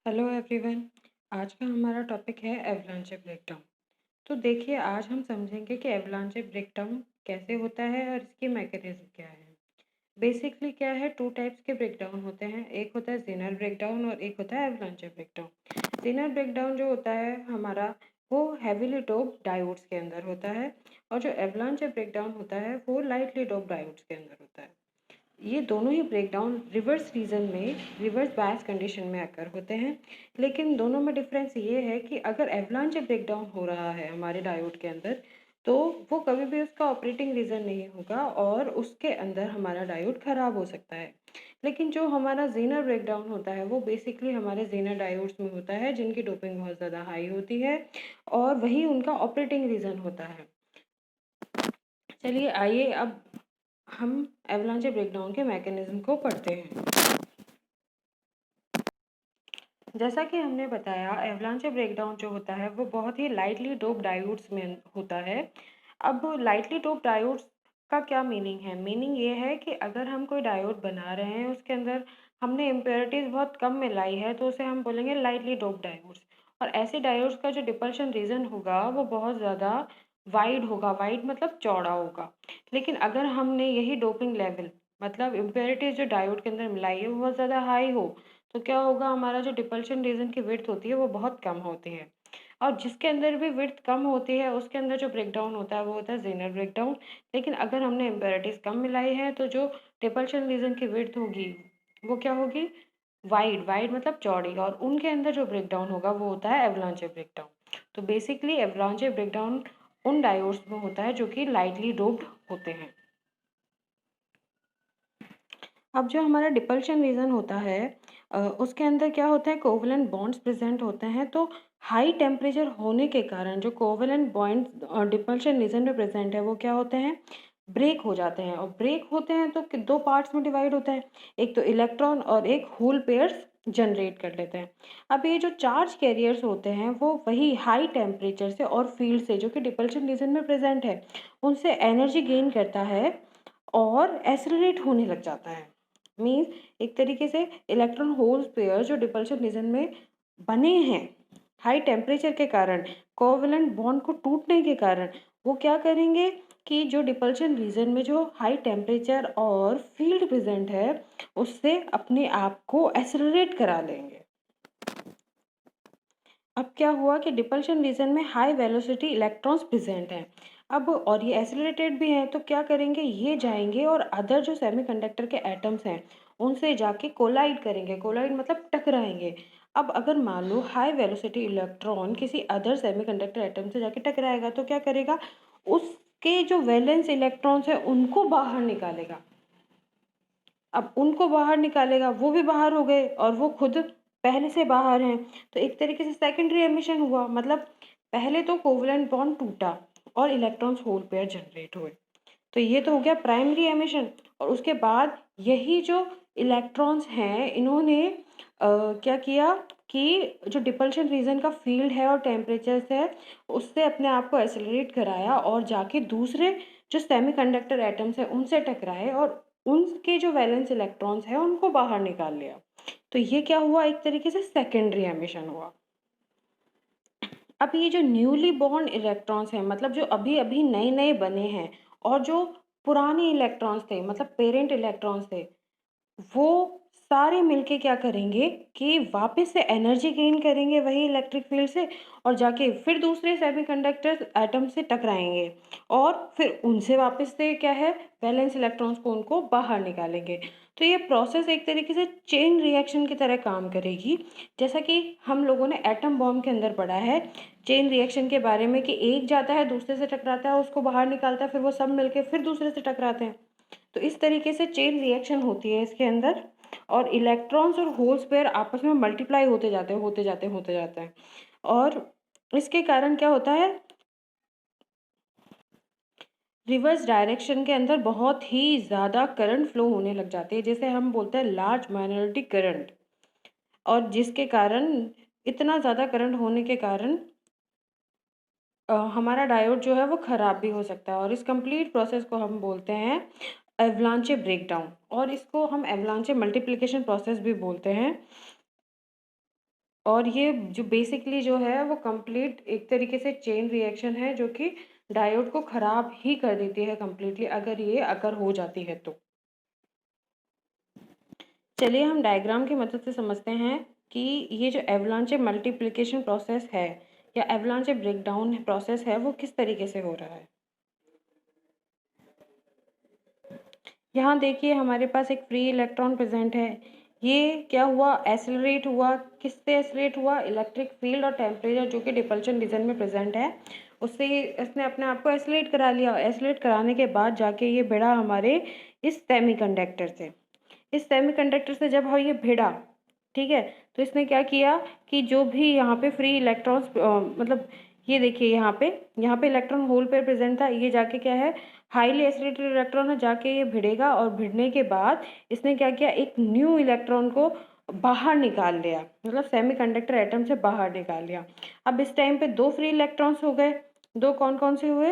Hello everyone. आज का हमारा टॉपिक है एवलांचे ब्रेकडाउन। तो देखिए, आज हम समझेंगे कि एवलांचे ब्रेकडाउन कैसे होता है और इसकी मैकेनिज्म क्या है। बेसिकली क्या है, टू टाइप्स के ब्रेकडाउन होते हैं। एक होता है जेनर ब्रेकडाउन और एक होता है एवलांचे ब्रेकडाउन। जेनर ब्रेकडाउन जो होता है हमारा, वो हैवीली डोप्ड डायोड्स के अंदर होता है, और जो एवलांचे ब्रेकडाउन होता है वो लाइटली डोप्ड डायोड्स के अंदर होता है। ये दोनों ही ब्रेकडाउन रिवर्स रीजन में, रिवर्स बायस कंडीशन में आकर होते हैं। लेकिन दोनों में डिफरेंस ये है कि अगर एवलांच ब्रेकडाउन हो रहा है हमारे डायोड के अंदर, तो वो कभी भी उसका ऑपरेटिंग रीजन नहीं होगा और उसके अंदर हमारा डायोड खराब हो सकता है। लेकिन जो हमारा जेनर ब्रेकडाउन होता है वो बेसिकली हमारे जेनर डायोड्स में होता है, जिनकी डोपिंग बहुत ज़्यादा हाई होती है, और वही उनका ऑपरेटिंग रीजन होता है। चलिए आइए अब हम एवलांचे ब्रेकडाउन के मैकेनिज्म को पढ़ते हैं। जैसा कि हमने बताया, एवलांचे ब्रेकडाउन जो होता है वो बहुत ही लाइटली डोप डायोड्स में होता है। अब लाइटली डोप डायोड्स का क्या मीनिंग है? मीनिंग ये है कि अगर हम कोई डायोड बना रहे हैं, उसके अंदर हमने इम्प्योरिटीज बहुत कम मिलाई है, तो उसे हम बोलेंगे लाइटली डोप डायोड्स। और ऐसे डायोड्स का जो डिपल्शन रीजन होगा वो बहुत ज़्यादा वाइड होगा। वाइड मतलब चौड़ा होगा। लेकिन अगर हमने यही डोपिंग लेवल, मतलब इम्प्योरिटीज जो डायोड के अंदर मिलाई है वो बहुत ज़्यादा हाई हो, तो क्या होगा, हमारा जो डिपल्शन रीजन की विड्थ होती है वो बहुत कम होती है। और जिसके अंदर भी विड्थ कम होती है उसके अंदर जो ब्रेकडाउन होता है वो होता है जेनर ब्रेकडाउन। लेकिन अगर हमने इम्पेरिटीज कम मिलाई है तो जो डिपल्शन रीजन की विड्थ होगी वो क्या होगी, वाइड। वाइड मतलब चौड़ी, और उनके अंदर जो ब्रेकडाउन होगा वो होता है एवलांचे ब्रेकडाउन। तो बेसिकली एवलांचे ब्रेकडाउन उन डायोड्स में होता है जो कि लाइटली डोप्ड होते हैं। अब जो हमारा डिपल्शन रीजन होता है, उसके अंदर क्या होता है, कोवलेंट बॉन्ड्स प्रेजेंट होते हैं। तो हाई टेम्परेचर होने के कारण जो कोवलेंट बॉन्ड्स डिपल्शन रीजन में प्रेजेंट है वो क्या होते हैं, ब्रेक हो जाते हैं। और ब्रेक होते हैं तो दो पार्ट्स में डिवाइड होता है, एक तो इलेक्ट्रॉन और एक होल पेयर्स जनरेट कर लेते हैं। अब ये जो चार्ज कैरियर्स होते हैं वो वही हाई टेम्परेचर से और फील्ड से, जो कि डिपल्शन रीजन में प्रेजेंट है, उनसे एनर्जी गेन करता है और एक्सेलरेट होने लग जाता है। मीन्स एक तरीके से इलेक्ट्रॉन होल पेयर जो डिपल्शन रीजन में बने हैं हाई टेम्परेचर के कारण, कोवलेंट बॉन्ड को टूटने के कारण, वो क्या करेंगे कि जो डिपल्शन रीजन में जो हाई टेम्परेचर और फील्ड प्रेजेंट है उससे अपने आप को एक्सेलरेट करा लेंगे। अब क्या हुआ कि डिपल्शन रीजन में हाई वेलोसिटी इलेक्ट्रॉन्स प्रेजेंट हैं। अब और ये एक्सेलरेटेड भी हैं, तो क्या करेंगे, ये जाएंगे और अदर जो सेमीकंडक्टर के एटम्स हैं उनसे जाके कोलाइड करेंगे। कोलाइड मतलब टकराएंगे। अब अगर मान लो हाई वेलोसिटी इलेक्ट्रॉन किसी अदर सेमीकंडक्टर एटम से जाके टकराएगा तो क्या करेगा, उसके जो वैलेंस इलेक्ट्रॉन्स हैं उनको बाहर निकालेगा। अब उनको बाहर निकालेगा, वो भी बाहर हो गए और वो खुद पहले से बाहर हैं। तो एक तरीके से सेकेंडरी एमिशन हुआ। मतलब पहले तो कोवलेंट बॉन्ड टूटा और इलेक्ट्रॉन्स होल पेयर जनरेट हुए, तो ये तो हो गया प्राइमरी एमिशन। और उसके बाद यही जो इलेक्ट्रॉन्स हैं इन्होंने क्या किया कि जो डिपल्शन रीजन का फील्ड है और टेम्परेचर है उससे अपने आप को एक्सेलरेट कराया और जाके दूसरे जो सेमीकंडक्टर एटम्स है उनसे टकराए और उनके जो वैलेंस इलेक्ट्रॉन्स है उनको बाहर निकाल लिया। तो ये क्या हुआ, एक तरीके से सेकेंडरी एमिशन हुआ। अब ये जो न्यूली बॉर्न इलेक्ट्रॉन्स हैं, मतलब जो अभी अभी नए नए बने हैं, और जो पुराने इलेक्ट्रॉन्स थे, मतलब पेरेंट इलेक्ट्रॉन्स थे, वो सारे मिलके क्या करेंगे कि वापस से एनर्जी गेन करेंगे वही इलेक्ट्रिक फील्ड से, और जाके फिर दूसरे सेमीकंडक्टर एटम से टकराएंगे और फिर उनसे वापस से क्या है, वैलेंस इलेक्ट्रॉन्स को उनको बाहर निकालेंगे। तो ये प्रोसेस एक तरीके से चेन रिएक्शन की तरह काम करेगी। जैसा कि हम लोगों ने एटम बॉम्ब के अंदर पढ़ा है चेन रिएक्शन के बारे में, कि एक जाता है दूसरे से टकराता है उसको बाहर निकालता है, फिर वो सब मिलके फिर दूसरे से टकराते हैं। तो इस तरीके से चेन रिएक्शन होती है इसके अंदर, और इलेक्ट्रॉन्स और होल्स पेयर आपस में मल्टीप्लाई होते जाते हैं, होते जाते हैं, होते जाते हैं। और इसके कारण क्या होता है, रिवर्स डायरेक्शन के अंदर बहुत ही ज़्यादा करंट फ्लो होने लग जाती है, जिसे हम बोलते हैं लार्ज माइनॉरिटी करंट। और जिसके कारण, इतना ज़्यादा करंट होने के कारण हमारा डायोड जो है वो ख़राब भी हो सकता है। और इस कंप्लीट प्रोसेस को हम बोलते हैं एवलांचे ब्रेकडाउन, और इसको हम एवलांचे मल्टीप्लिकेशन प्रोसेस भी बोलते हैं। और ये जो बेसिकली जो है वो कंप्लीट एक तरीके से चेन रिएक्शन है जो कि डायोड को ख़राब ही कर देती है कंप्लीटली, अगर ये अगर हो जाती है तो। चलिए हम डायग्राम की मदद से समझते हैं कि ये जो एवलांचे मल्टीप्लिकेशन प्रोसेस है या एवलांचे ब्रेकडाउन प्रोसेस है वो किस तरीके से हो रहा है। यहाँ देखिए हमारे पास एक फ्री इलेक्ट्रॉन प्रेजेंट है। ये क्या हुआ, एसिलरेट हुआ। किससे एसिलरेट हुआ, इलेक्ट्रिक फील्ड और टेम्परेचर जो कि डिपल्शन रीजन में प्रेजेंट है उससे इसने अपने आप को एसिलेट करा लिया। एसिलेट कराने के बाद जाके ये भिड़ा हमारे इस सेमीकंडक्टर से। इस सेमीकंडक्टर से जब ये भिड़ा, ठीक है, तो इसने क्या किया कि जो भी यहाँ पे फ्री इलेक्ट्रॉन्स मतलब ये देखिए यहाँ पे इलेक्ट्रॉन होल पे प्रेजेंट था, ये जाके क्या है, हाईली एसिलेटेड इलेक्ट्रॉन है, जाके ये भिड़ेगा और भिड़ने के बाद इसने क्या किया, एक न्यू इलेक्ट्रॉन को बाहर निकाल लिया, मतलब सेमीकंडक्टर एटम से बाहर निकाल लिया। अब इस टाइम पे दो फ्री इलेक्ट्रॉन्स हो गए। दो कौन कौन से हुए,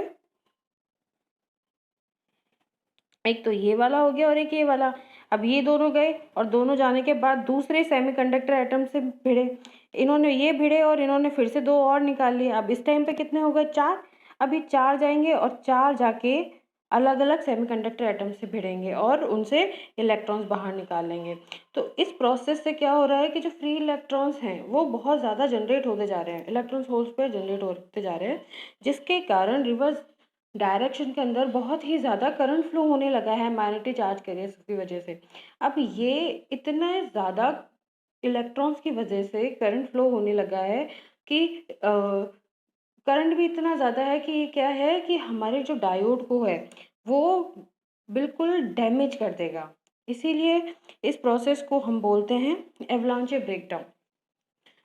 एक तो ये वाला हो गया और एक ये वाला। अब ये दोनों गए और दोनों जाने के बाद दूसरे सेमीकंडक्टर एटम से भिड़े। इन्होंने ये भिड़े और इन्होंने फिर से दो और निकाल लिए। अब इस टाइम पे कितने हो गए, चार। अभी चार जाएंगे और चार जाके अलग अलग सेमीकंडक्टर एटम से भिड़ेंगे और उनसे इलेक्ट्रॉन्स बाहर निकाल लेंगे। तो इस प्रोसेस से क्या हो रहा है कि जो फ्री इलेक्ट्रॉन्स हैं वो बहुत ज़्यादा जनरेट होते जा रहे हैं, इलेक्ट्रॉन्स होल्स पे जनरेट होते जा रहे हैं, जिसके कारण रिवर्स डायरेक्शन के अंदर बहुत ही ज़्यादा करंट फ्लो होने लगा है मैग्नेटिक चार्ज कैरियर्स की वजह से। अब ये इतने ज़्यादा इलेक्ट्रॉन्स की वजह से करंट फ्लो होने लगा है कि करंट भी इतना ज़्यादा है कि ये क्या है कि हमारे जो डायोड को है वो बिल्कुल डैमेज कर देगा। इसीलिए इस प्रोसेस को हम बोलते हैं एवलांचे ब्रेकडाउन।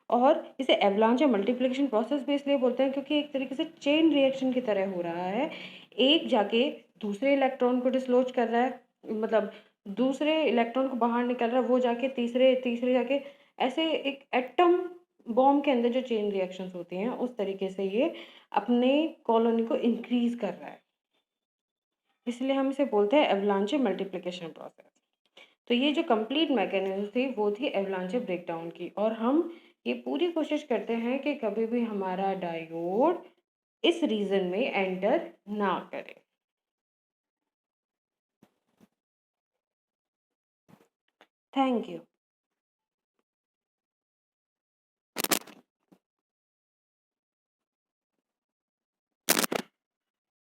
और इसे एवलांच या मल्टीप्लिकेशन प्रोसेस भी इसलिए बोलते हैं क्योंकि एक तरीके से चेन रिएक्शन की तरह हो रहा है। एक जाके दूसरे इलेक्ट्रॉन को डिसलॉज कर रहा है, मतलब दूसरे इलेक्ट्रॉन को बाहर निकल रहा है, वो जाके तीसरे तीसरे जाके, ऐसे एक एटम बॉम्ब के अंदर जो चेन रिएक्शंस होती हैं उस तरीके से ये अपने कॉलोनी को इंक्रीज कर रहा है। इसलिए हम इसे बोलते हैं एवलांचे मल्टीप्लिकेशन प्रोसेस। तो ये जो कंप्लीट मैकेनिज्म थी वो थी एवलांचे ब्रेकडाउन की, और हम ये पूरी कोशिश करते हैं कि कभी भी हमारा डायोड इस रीजन में एंटर ना करे। Thank you.